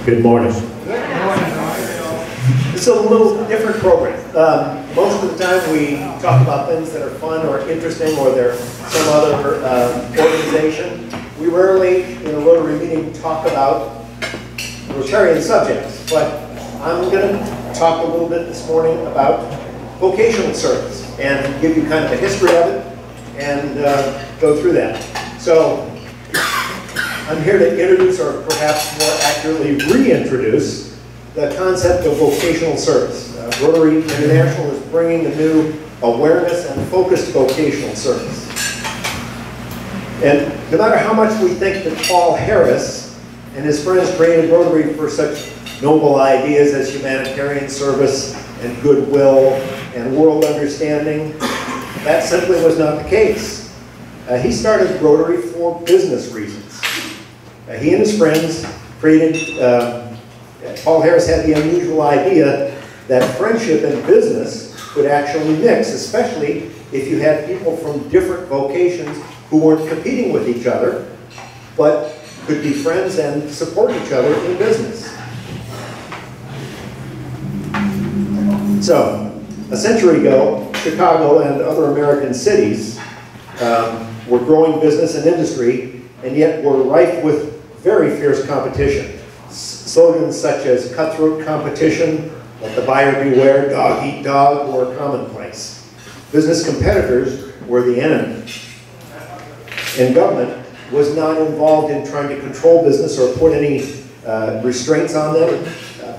Good morning. It's a little different program. Most of the time we talk about things that are fun or interesting or they're some other organization. We rarely, in a Rotary meeting, talk about Rotarian subjects, but I'm going to talk a little bit this morning about vocational service and give you kind of a history of it and go through that. So I'm here to introduce, or perhaps more accurately reintroduce, the concept of vocational service. Rotary International is bringing a new awareness and focused vocational service. And no matter how much we think that Paul Harris and his friends created Rotary for such noble ideas as humanitarian service and goodwill and world understanding, that simply was not the case. He started Rotary for business reasons. He and his friends created, Paul Harris had the unusual idea that friendship and business could actually mix, especially if you had people from different vocations who weren't competing with each other, but could be friends and support each other in business. So, a century ago, Chicago and other American cities were growing business and industry, and yet were rife with very fierce competition. Slogans such as cutthroat competition, let the buyer beware, dog eat dog were commonplace. Business competitors were the enemy. And government was not involved in trying to control business or put any restraints on them,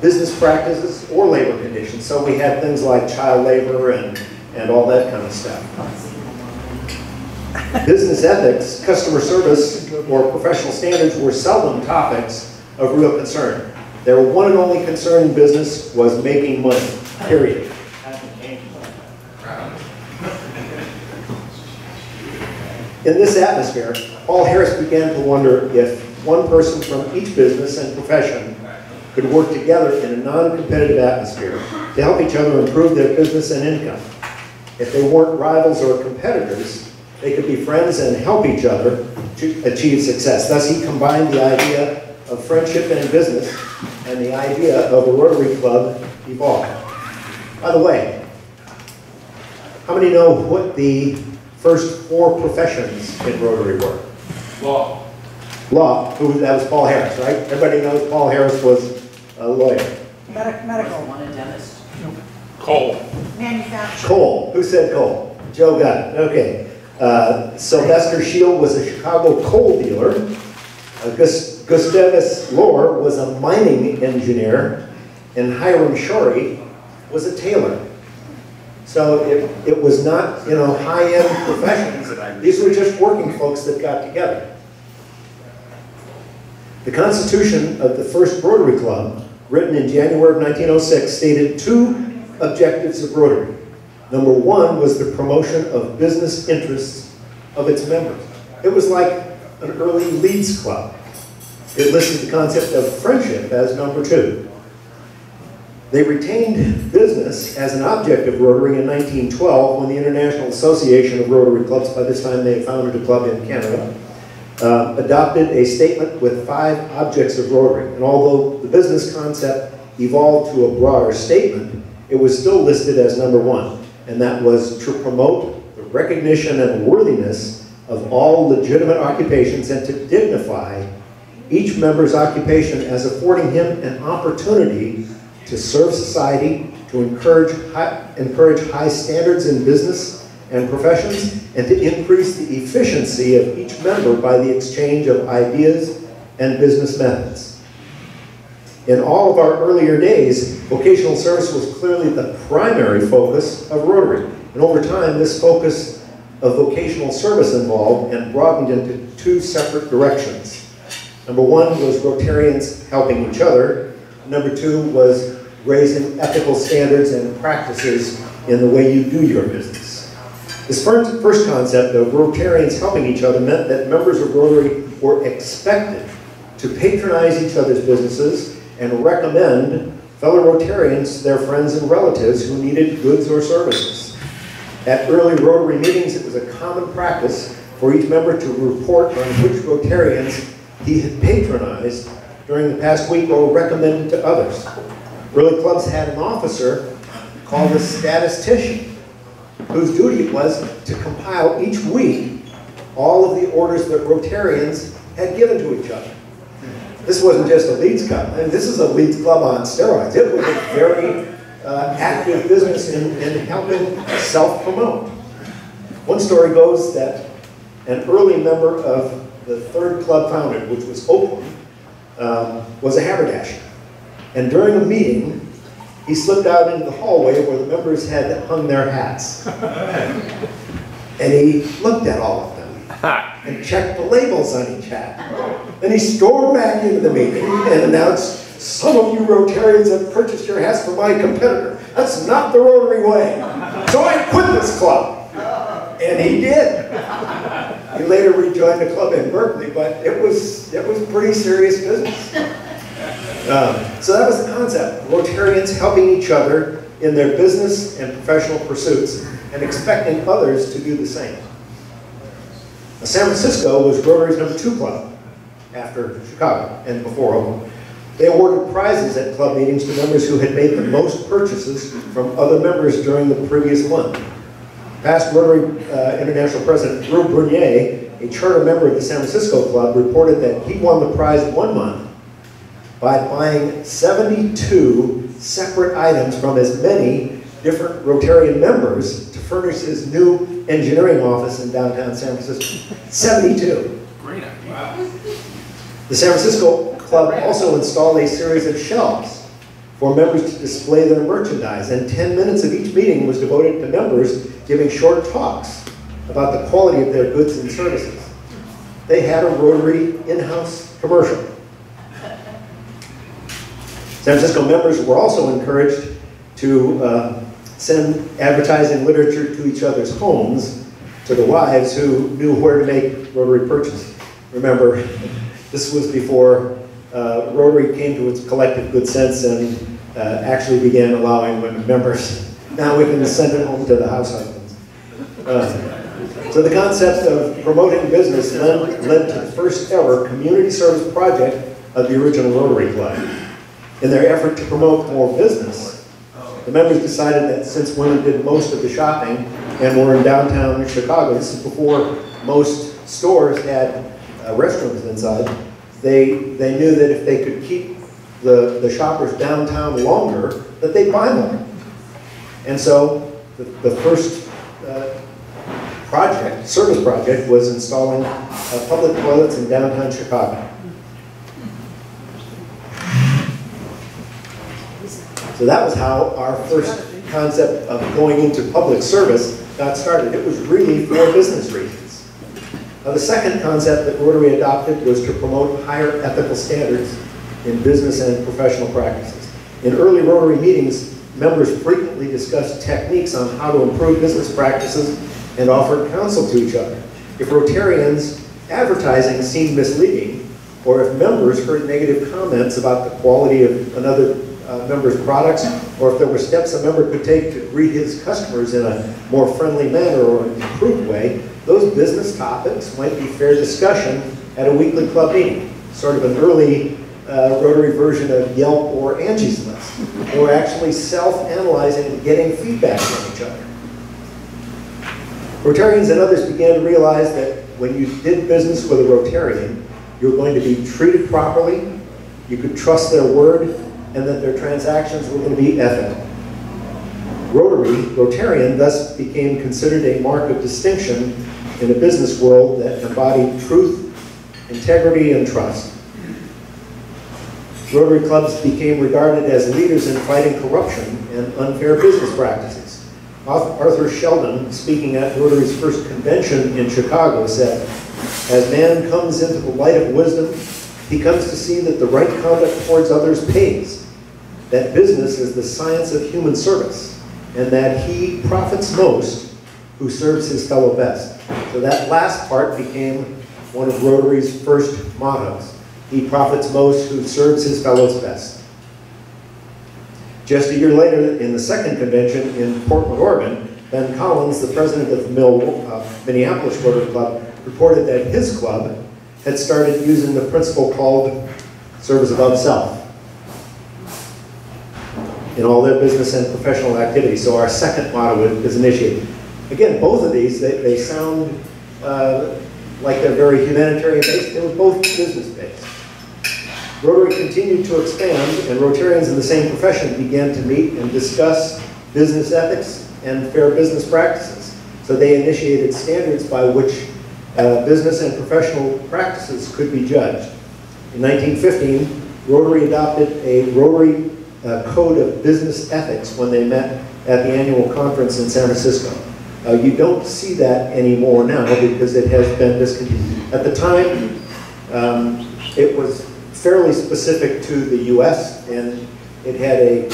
business practices or labor conditions. So we had things like child labor and all that kind of stuff. Business ethics, customer service, or professional standards were seldom topics of real concern. Their one and only concern in business was making money, period. In this atmosphere, Paul Harris began to wonder if one person from each business and profession could work together in a non-competitive atmosphere to help each other improve their business and income. If they weren't rivals or competitors, they could be friends and help each other to achieve success. Thus, he combined the idea of friendship and business and the idea of a Rotary Club evolved. By the way, how many know what the first 4 professions in Rotary were? Law. Law. That was Paul Harris, right? Everybody knows Paul Harris was a lawyer. Medical. One a dentist. Coal. Manufacturing. Coal. Who said coal? Joe got it. Okay. Sylvester Shield was a Chicago coal dealer. Gustavus Lohr was a mining engineer, and Hiram Shorey was a tailor. So it was not, high-end professions. These were just working folks that got together. The Constitution of the first Rotary Club, written in January of 1906, stated 2 objectives of Rotary. Number 1 was the promotion of business interests of its members. It was like an early Leeds Club. It listed the concept of friendship as number 2. They retained business as an object of Rotary in 1912 when the International Association of Rotary Clubs, by this time they had founded a club in Canada, adopted a statement with 5 objects of Rotary. And although the business concept evolved to a broader statement, it was still listed as number 1. And that was to promote the recognition and worthiness of all legitimate occupations and to dignify each member's occupation as affording him an opportunity to serve society, to encourage high standards in business and professions, and to increase the efficiency of each member by the exchange of ideas and business methods. In all of our earlier days, vocational service was clearly the primary focus of Rotary. And over time, this focus of vocational service evolved and broadened into 2 separate directions. Number 1 was Rotarians helping each other. Number 2 was raising ethical standards and practices in the way you do your business. This first concept of Rotarians helping each other meant that members of Rotary were expected to patronize each other's businesses and recommend fellow Rotarians to their friends and relatives who needed goods or services. At early Rotary meetings, it was a common practice for each member to report on which Rotarians he had patronized during the past week or recommended to others. Early clubs had an officer called a statistician, whose duty it was to compile each week all of the orders that Rotarians had given to each other. This wasn't just a Leeds Club. I mean, this is a Leeds Club on steroids. It was a very active business in helping self-promote. One story goes that an early member of the third club founded, which was Oakland, was a haberdasher. And during a meeting, he slipped out into the hallway where the members had hung their hats. And he looked at all of them and checked the labels on each hat. Then he stormed back into the meeting and announced, "Some of you Rotarians have purchased your hats from my competitor. That's not the Rotary way. So I quit this club." And he did. He later rejoined the club in Berkeley, but it was pretty serious business. So that was the concept. Rotarians helping each other in their business and professional pursuits and expecting others to do the same. Now, San Francisco was Rotary's #2 club after Chicago and before Oakland. They awarded prizes at club meetings to members who had made the most purchases from other members during the previous month. Past Rotary International President Drew Brunier, a charter member of the San Francisco Club, reported that he won the prize one month by buying 72 separate items from as many different Rotarian members to furnish his new engineering office in downtown San Francisco. 72. Great idea. Wow. The San Francisco Club also installed a series of shelves for members to display their merchandise, and 10 minutes of each meeting was devoted to members giving short talks about the quality of their goods and services. They had a Rotary in-house commercial. San Francisco members were also encouraged to send advertising literature to each other's homes, to the wives who knew where to make Rotary purchases. Remember, this was before Rotary came to its collective good sense and actually began allowing women members. Now we can send it home to the house husbands. So the concept of promoting business led to the first ever community service project of the original Rotary Club. In their effort to promote more business, the members decided that since women did most of the shopping and were in downtown Chicago, this is before most stores had restrooms inside, they knew that if they could keep the shoppers downtown longer, that they'd buy more. And so the first service project, was installing public toilets in downtown Chicago. So that was how our first concept of going into public service got started. It was really for business reasons. Now, the second concept that Rotary adopted was to promote higher ethical standards in business and professional practices. In early Rotary meetings, members frequently discussed techniques on how to improve business practices and offered counsel to each other. If Rotarians' advertising seemed misleading, or if members heard negative comments about the quality of another member's products, or if there were steps a member could take to greet his customers in a more friendly manner or an improved way, those business topics might be fair discussion at a weekly club meeting, sort of an early Rotary version of Yelp or Angie's List. They were actually self-analyzing and getting feedback from each other. Rotarians and others began to realize that when you did business with a Rotarian, you were going to be treated properly, you could trust their word, and that their transactions were going to be ethical. Rotarian thus became considered a mark of distinction in a business world that embodied truth, integrity, and trust. Rotary clubs became regarded as leaders in fighting corruption and unfair business practices. Arthur Sheldon, speaking at Rotary's first convention in Chicago, said, "As man comes into the light of wisdom, he comes to see that the right conduct towards others pays, that business is the science of human service, and that he profits most who serves his fellow best." So that last part became one of Rotary's first mottos. He profits most who serves his fellows best. Just a year later, in the second convention in Portland, Oregon, Ben Collins, the president of Minneapolis Rotary Club, reported that his club had started using the principle called service above self in all their business and professional activities. So our second motto is initiative. Again, both of these, they sound like they're very humanitarian based. They were both business based. Rotary continued to expand, and Rotarians in the same profession began to meet and discuss business ethics and fair business practices. So they initiated standards by which business and professional practices could be judged. In 1915, Rotary adopted a Rotary Code of Business Ethics when they met at the annual conference in San Francisco. You don't see that anymore now because it has been discontinued. At the time, it was fairly specific to the US, and it had a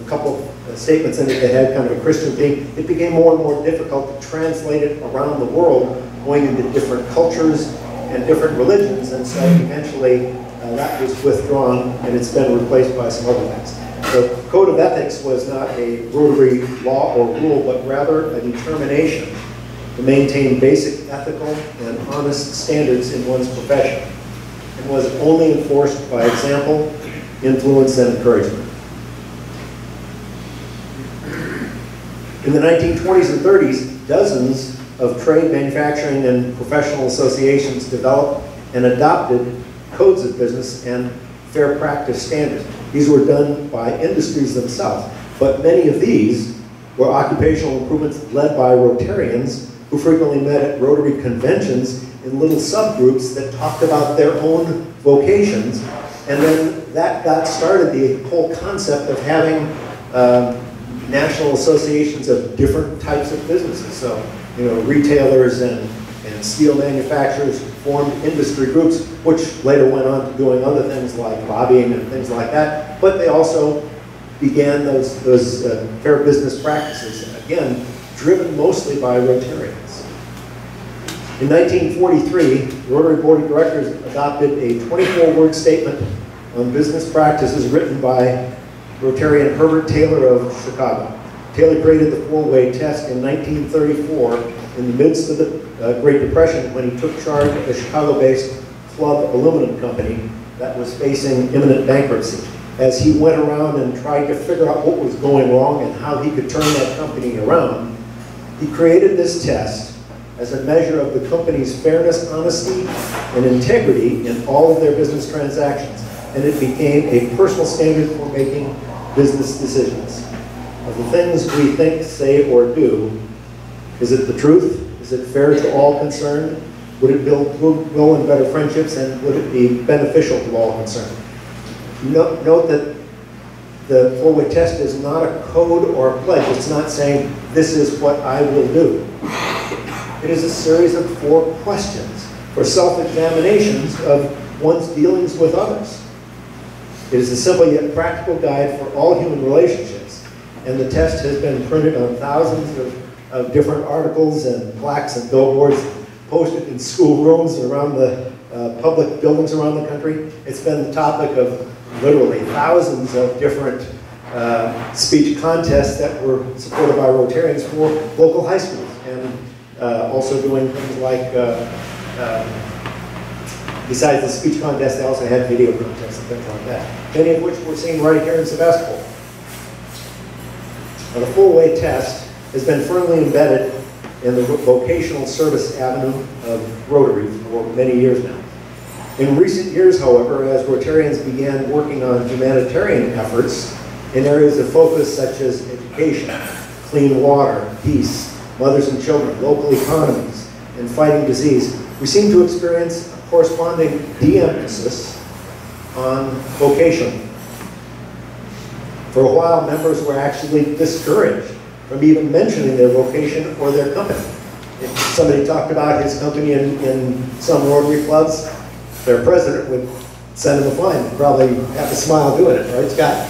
couple of statements in it that had kind of a Christian theme. It became more and more difficult to translate it around the world, going into different cultures and different religions, and so eventually that was withdrawn and it's been replaced by some other things. The Code of Ethics was not a Rotary law or rule, but rather a determination to maintain basic ethical and honest standards in one's profession, and was only enforced by example, influence, and encouragement. In the 1920s and 30s, dozens of trade, manufacturing, and professional associations developed and adopted codes of business and fair practice standards. These were done by industries themselves, but many of these were occupational improvements led by Rotarians who frequently met at Rotary conventions in little subgroups that talked about their own vocations, and then that got started the whole concept of having national associations of different types of businesses. So, you know, retailers and steel manufacturers formed industry groups, which later went on to doing other things like lobbying and things like that. But they also began those fair business practices, again, driven mostly by Rotarians. In 1943, the Rotary Board of Directors adopted a 24-word statement on business practices written by Rotarian Herbert Taylor of Chicago. Taylor created the four-way test in 1934 in the midst of the Great Depression when he took charge of the Chicago-based Club Aluminum Company that was facing imminent bankruptcy. As he went around and tried to figure out what was going wrong and how he could turn that company around, he created this test as a measure of the company's fairness, honesty, and integrity in all of their business transactions. And it became a personal standard for making business decisions. Of the things we think, say, or do, is it the truth? Is it fair to all concerned? Would it build goodwill and better friendships, and would it be beneficial to all concerned? Note that the four-way test is not a code or a pledge. It's not saying, this is what I will do. It is a series of 4 questions for self-examinations of one's dealings with others. It is a simple yet practical guide for all human relationships, and the test has been printed on thousands of different articles and plaques and billboards, posted in schoolrooms around the public buildings around the country. It's been the topic of literally thousands of different speech contests that were supported by Rotarians for local high schools, and also doing things like, besides the speech contest, they also had video contests and things like that, many of which we're seeing right here in Sebastopol. Now, the four-way test has been firmly embedded in the vocational service avenue of Rotary for many years now. In recent years, however, as Rotarians began working on humanitarian efforts in areas of focus such as education, clean water, peace, mothers and children, local economies, and fighting disease, we seem to experience a corresponding de-emphasis on vocational. For a while, members were actually discouraged from even mentioning their vocation or their company. If somebody talked about his company in some Rotary clubs, their president would send him a fine. He'd probably have to smile doing it, right, Scott?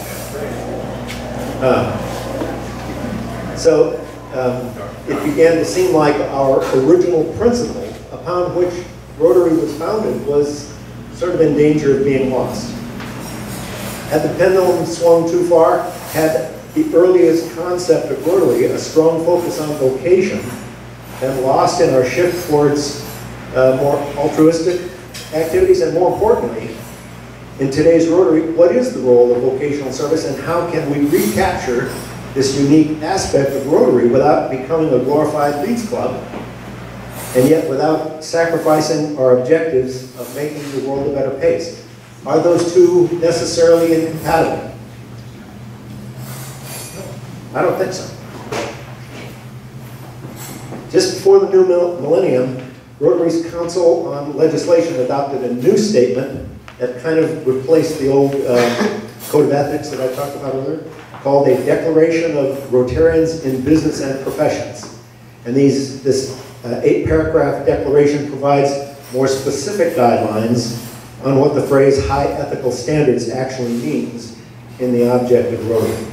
It began to seem like our original principle upon which Rotary was founded was sort of in danger of being lost. Had the pendulum swung too far? Had the earliest concept of Rotary, a strong focus on vocation, been lost in our shift towards more altruistic activities? And more importantly, In today's Rotary, what is the role of vocational service and how can we recapture this unique aspect of Rotary without becoming a glorified leads club and yet without sacrificing our objectives of making the world a better place? Are those two necessarily incompatible? I don't think so. Just before the new millennium, Rotary's Council on Legislation adopted a new statement that kind of replaced the old code of ethics that I talked about earlier, called a Declaration of Rotarians in Business and Professions. And this 8-paragraph declaration provides more specific guidelines on what the phrase high ethical standards actually means in the object of Rotary.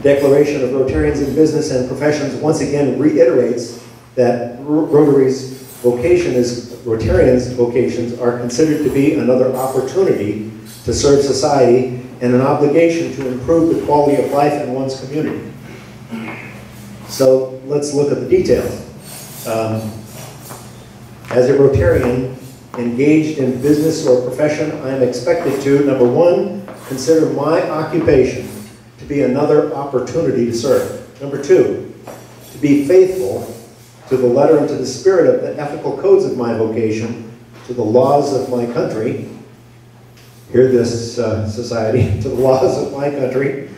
The Declaration of Rotarians in Business and Professions once again reiterates that Rotary's Rotarians' vocations are considered to be another opportunity to serve society and an obligation to improve the quality of life in one's community. So let's look at the details. As a Rotarian engaged in business or profession, I am expected to, number one, consider my occupation to be another opportunity to serve. Number two, to be faithful to the letter and to the spirit of the ethical codes of my vocation, to the laws of my country, hear this society, to the laws of my country,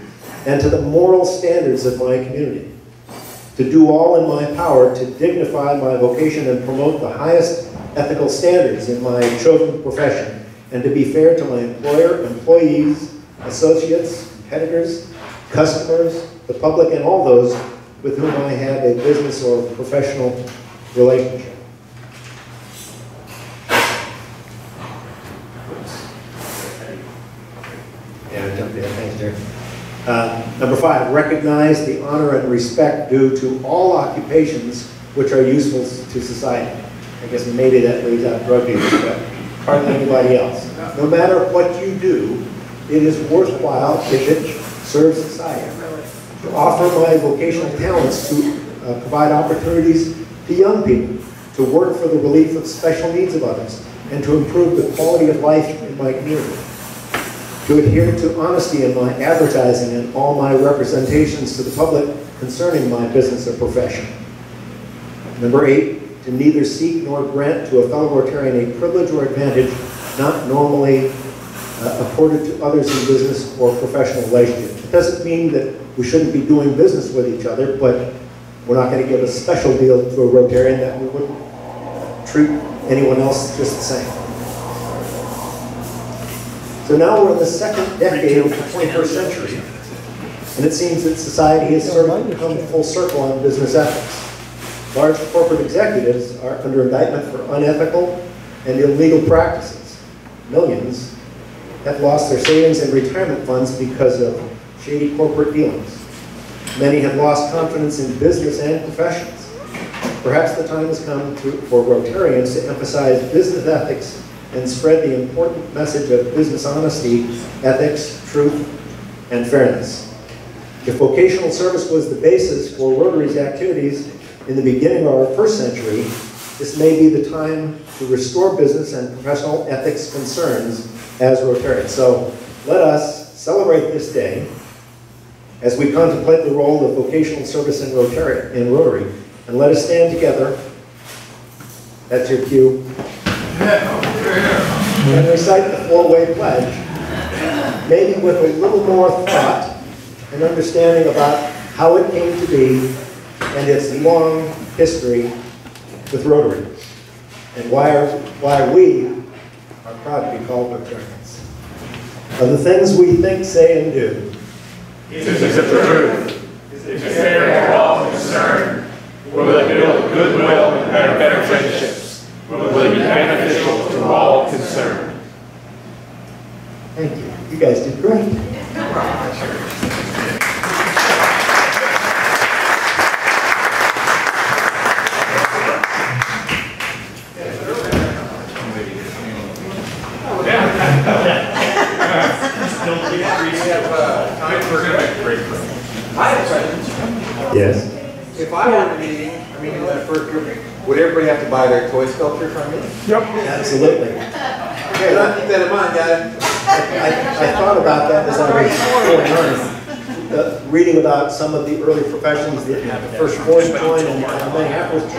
and to the moral standards of my community. To do all in my power to dignify my vocation and promote the highest ethical standards in my chosen profession, and to be fair to my employer, employees, associates, competitors, customers, the public, and all those with whom I have a business or professional relationship. Yeah, I jumped in. Thanks, Jerry. Number 5, recognize the honor and respect due to all occupations which are useful to society. I guess maybe that leaves out drug dealers, but hardly anybody else. No matter what you do, it is worthwhile if it serves society. To offer my vocational talents to provide opportunities to young people, to work for the relief of special needs of others, and to improve the quality of life in my community. To adhere to honesty in my advertising and all my representations to the public concerning my business or profession. Number 8, to neither seek nor grant to a fellow Rotarian a privilege or advantage not normally accorded to others in business or professional relationships. It doesn't mean that we shouldn't be doing business with each other, but we're not going to give a special deal to a Rotarian that we wouldn't treat anyone else just the same. So now we're in the second decade of the 21st century, and it seems that society has sort of come full circle on business ethics. Large corporate executives are under indictment for unethical and illegal practices. Millions have lost their savings and retirement funds because of shady corporate dealings. Many have lost confidence in business and professions. Perhaps the time has come for Rotarians to emphasize business ethics and spread the important message of business honesty, ethics, truth, and fairness. If vocational service was the basis for Rotary's activities in the beginning of our first century, this may be the time to restore business and professional ethics concerns as Rotarians. So let us celebrate this day as we contemplate the role of vocational service in Rotary. And let us stand together. That's your cue. And recite the 4-way pledge, maybe with a little more thought and understanding about how it came to be and its long history with Rotary, and why we are proud to be called Rotarians. Of the things we think, say, and do, is it the truth? Is it fair to all concerned? Will it build goodwill and better friendships? Will it be beneficial to all concerned? Thank you. You guys did great. Yes. If I were in a meeting, in that first group, would everybody have to buy their toy sculpture from me? Yep. Absolutely. Okay, I'll keep that in mind, guys. I thought about that as I was going on, reading about some of the early professions that the first boys joined and many afterwards.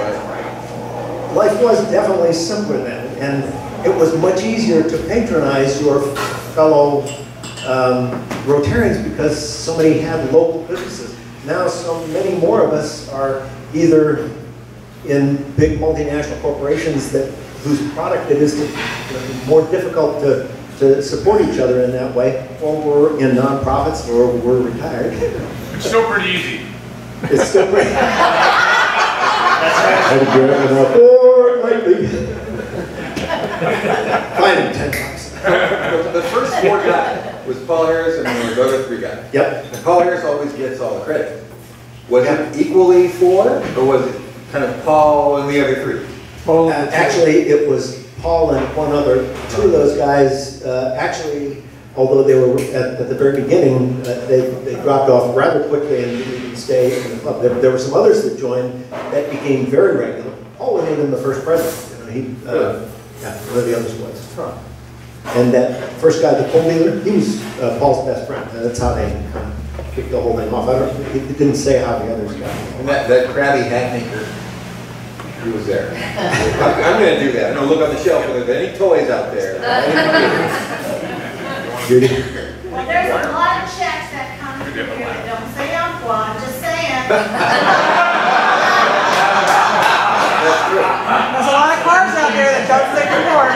Life was definitely simpler then, and it was much easier to patronize your fellow Rotarians because so many had local businesses. Now so many more of us are either in big multinational corporations whose product it is more difficult to support each other in that way, or we're in nonprofits, or we're retired. It's still pretty easy. It's still pretty. Or lately. Fine, 10 bucks. The first 4 guys was Paul Harris and the other 3 guys. Yep. And Paul Harris always gets all the credit. Was it equally 4, or was it kind of Paul and the other 3? Actually, it was Paul and one other. 2 of those guys, actually, although they were at the very beginning, they dropped off rather quickly and didn't stay in the club. There were some others that joined that became very regular. Paul was even the first president. Yeah, one of the others was. And that first guy, the coal dealer, he was Paul's best friend. And that's how they kind of kicked the whole thing off. It didn't say how the others got it. And that crabby hat maker, he was there. I'm going to do that. I'm going to look on the shelf if there's any toys out there. Judy? Well, there's a lot of checks that come through here that don't say Umpqua, I'm just saying. That's true. There's a lot of cars out there that don't say report.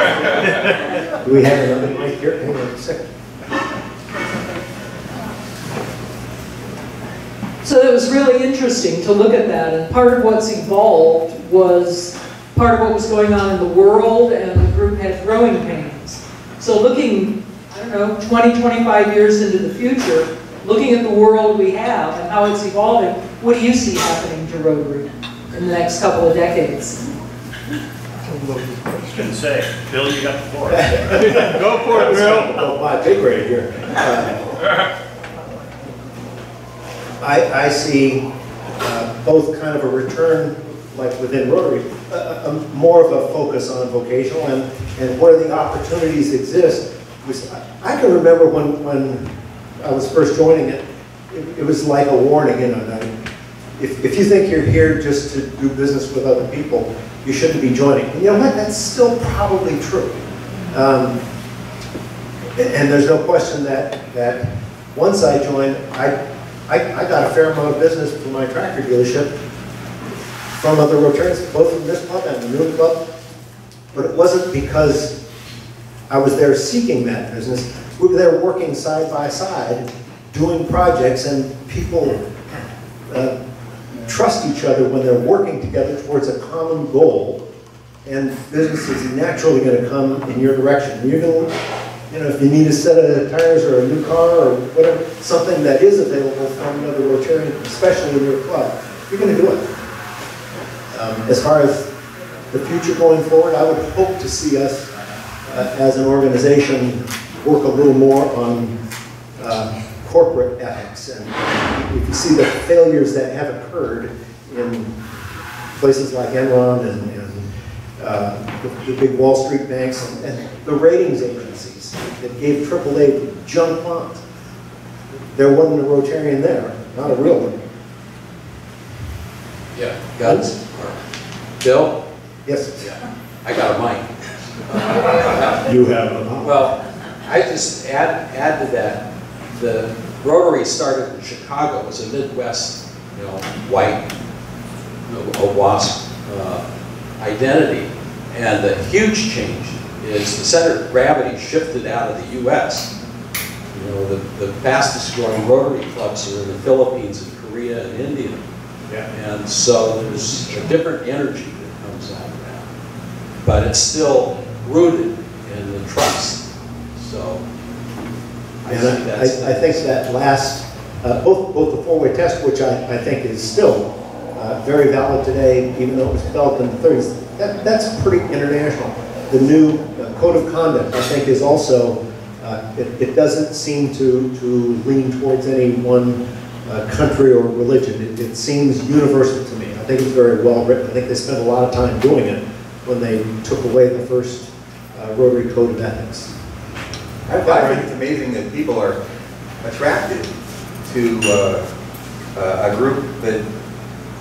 Do we have another mic here? Hang on a second. So it was really interesting to look at that, and part of what's evolved was part of what was going on in the world, and the group had growing pains. So looking, I don't know, 20, 25 years into the future, looking at the world we have and how it's evolving, what do you see happening to Rotary in the next couple of decades? I was going to say, Bill, you got the floor. Go for it, Bill. Oh, my big right here. I see both kind of a return, like within Rotary, more of a focus on vocational and where the opportunities exist. I can remember when I was first joining it, it was like a warning, you know, if you think you're here just to do business with other people, you shouldn't be joining. And you know what, that's still probably true. And there's no question that once I joined, I got a fair amount of business from my tractor dealership from other Rotarians, both from this club and the new club. But it wasn't because I was there seeking that business. We were there working side by side, doing projects, and people trust each other when they're working together towards a common goal. And business is naturally going to come in your direction. You're going to, you know, if you need a set of tires or a new car or whatever, something that is available from another Rotarian, especially in your club, you're going to do it. As far as the future going forward, I would hope to see us as an organization work a little more on corporate ethics. And if you see the failures that have occurred in places like Enron and the big Wall Street banks and the ratings agencies that gave AAA junk bonds. There wasn't a Rotarian there, not a real one. Yeah, guns. Bill? Yes. Yeah. I got a mic. You have a Well, I just add to that. The Rotary started in Chicago as a Midwest, you know, white, a WASP identity. And the huge change is the center of gravity shifted out of the U.S. You know, the fastest growing Rotary clubs are in the Philippines and Korea and India. Yeah. And so there's a different energy that comes out of that. But it's still rooted in the trust. So I think that last, both the four-way test, which I think is still very valid today, even though it was developed in the 30s, that's pretty international. The new code of conduct, I think, is also, it doesn't seem to lean towards any one country or religion. It seems universal to me. I think it's very well written. I think they spent a lot of time doing it when they took away the first Rotary Code of Ethics. I think it's amazing that people are attracted to a group that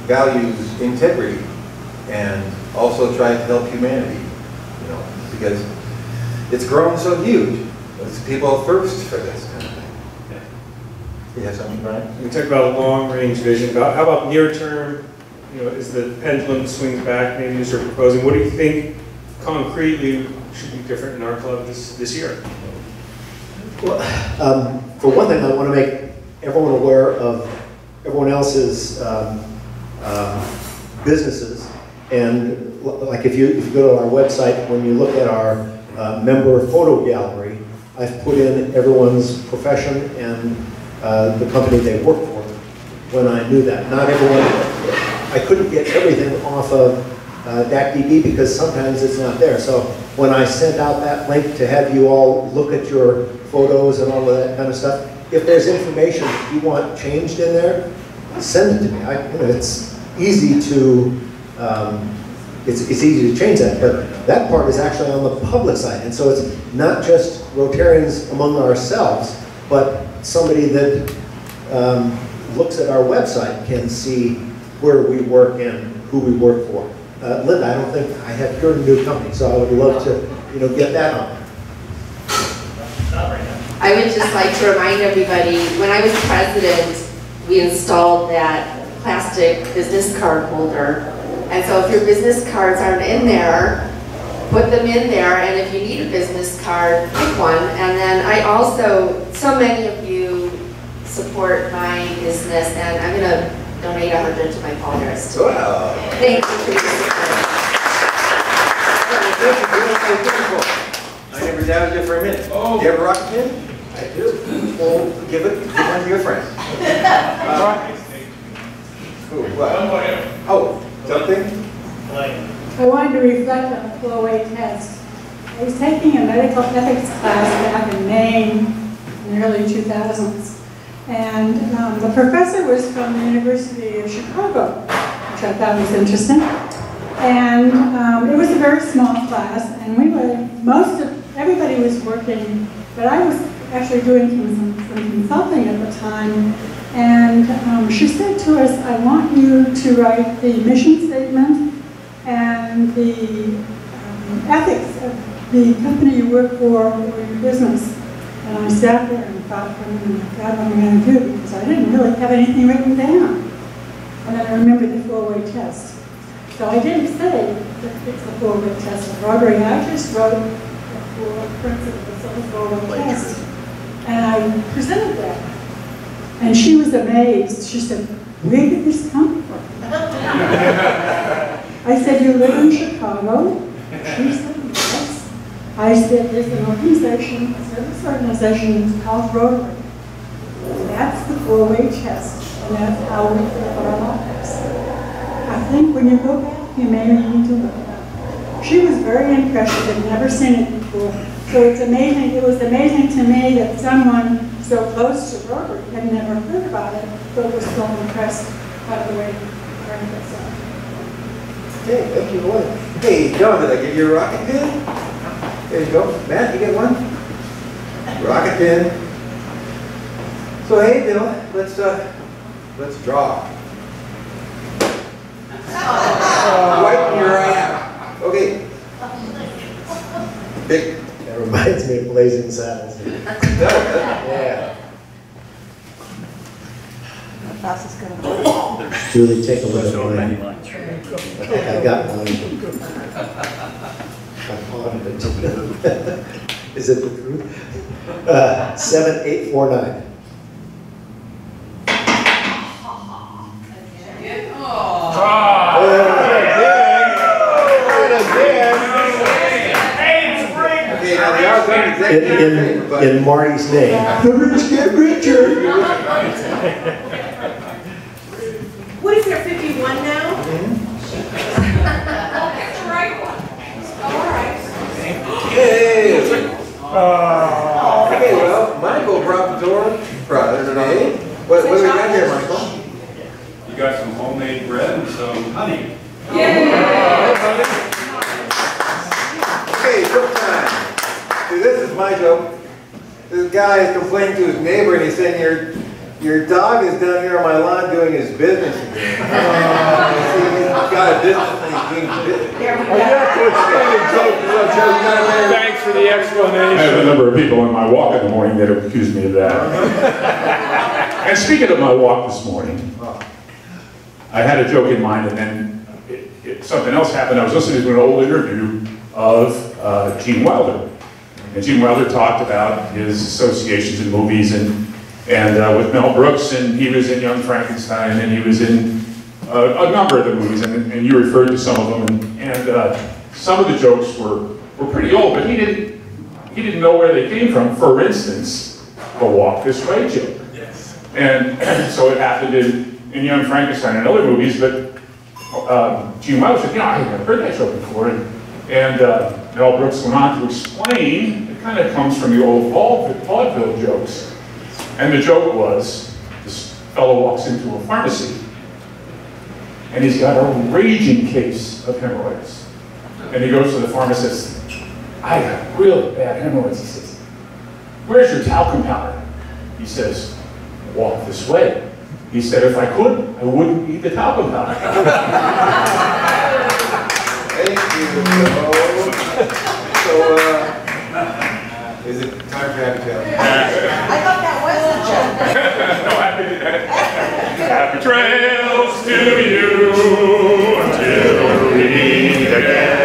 values integrity and also trying to help humanity, you know, because it's grown so huge. It's people thirst for this kind of thing. You have something, Brian? We talked about long-range vision. How about near-term? You know, as the pendulum swings back, maybe as you're proposing, what do you think concretely should be different in our club this year? Well, for one thing, I want to make everyone aware of everyone else's businesses, and like if you go to our website, when you look at our member photo gallery, I've put in everyone's profession and the company they work for when I knew that. Not everyone, I couldn't get everything off of DACDB because sometimes it's not there. So when I sent out that link to have you all look at your photos and all of that kind of stuff, if there's information you want changed in there, send it to me. It's easy to it's easy to change that, but that part is actually on the public side, and so it's not just Rotarians among ourselves, but somebody that looks at our website can see where we work and who we work for. Linda, I don't think I have your new company, so I would love to, get that on. I would just like to remind everybody, when I was president, we installed that plastic business card holder. And so if your business cards aren't in there, put them in there, and if you need a business card, pick one. And then I also, so many of you support my business, and I'm going to donate 100 to my florist. Wow. Thank you for your support. I never doubted you for a minute. Oh. Do you have a rocket pen? I do. Well, give one to your friend. Cool. What? Oh, something? I wanted to reflect on the four-way test. I was taking a medical ethics class back in Maine in the early 2000s. And the professor was from the University of Chicago, which I thought was interesting. And it was a very small class, and everybody was working, but I was actually doing some consulting at the time. And she said to us, I want you to write the mission statement and the ethics of the company you work for or your business. And I sat there and thought, God, what am I going to do? Because I didn't really have anything written down. And then I remembered the four-way test. So I didn't say that it's a four-way test of Rotary. I just wrote the four principles of the four-way test. And I presented that. And she was amazed. She said, where did this come from? I said, you live in Chicago? She said, yes. I said, there's an organization, a service organization called Rotary. That's the four-way test, and that's how we fill our lives. I think when you go back, you may need to look it up. She was very impressed. She had never seen it before. So it's amazing. It was amazing to me that someone so close to Rotary had never heard about it, but was so impressed by the way it turned us out. Okay, thank you, Lloyd. Hey, John, did I give you a rocket pen? There you go. Matt, you get one? Rocket pen. So hey, Bill, let's draw. Right here I am. Okay. Big. That reminds me of Blazing Saddles. Yeah. How fast is going to go? Julie, take a look at mine. I got one. Is it the truth? 7849. In Marty's name. The rich get richer. What is there, 51 now? That's the right one. All right. Hey. Okay, well, Michael brought the door today. What do we got here, Michael? You got some homemade bread and some honey. Okay, showtime. my joke. This guy is complaining to his neighbor and he's saying, your dog is down here on my lawn doing his business again. He's got a business and he's doing business. Thanks for the explanation. I have a number of people in my walk in the morning that have accused me of that. And speaking of my walk this morning, I had a joke in mind and then something else happened. I was listening to an old interview of Gene Wilder. And Gene Wilder talked about his associations in movies and with Mel Brooks, and he was in Young Frankenstein, and he was in a number of the movies, and you referred to some of them, and some of the jokes were pretty old, but he didn't know where they came from. For instance, the walk this way joke. Yes. And so it happened in Young Frankenstein and other movies, but Gene Wilder said, I had never heard that joke before, and Mel Brooks went on to explain, it kind of comes from the old vaudeville jokes. And the joke was, this fellow walks into a pharmacy, and he's got a raging case of hemorrhoids. And he goes to the pharmacist, I got really bad hemorrhoids. He says, where's your talcum powder? He says, walk this way. He said, if I could, I wouldn't eat the talcum powder. Thank you. So, is it time for Happy Trails? I thought that was the joke. No, happy trails to you until we meet again.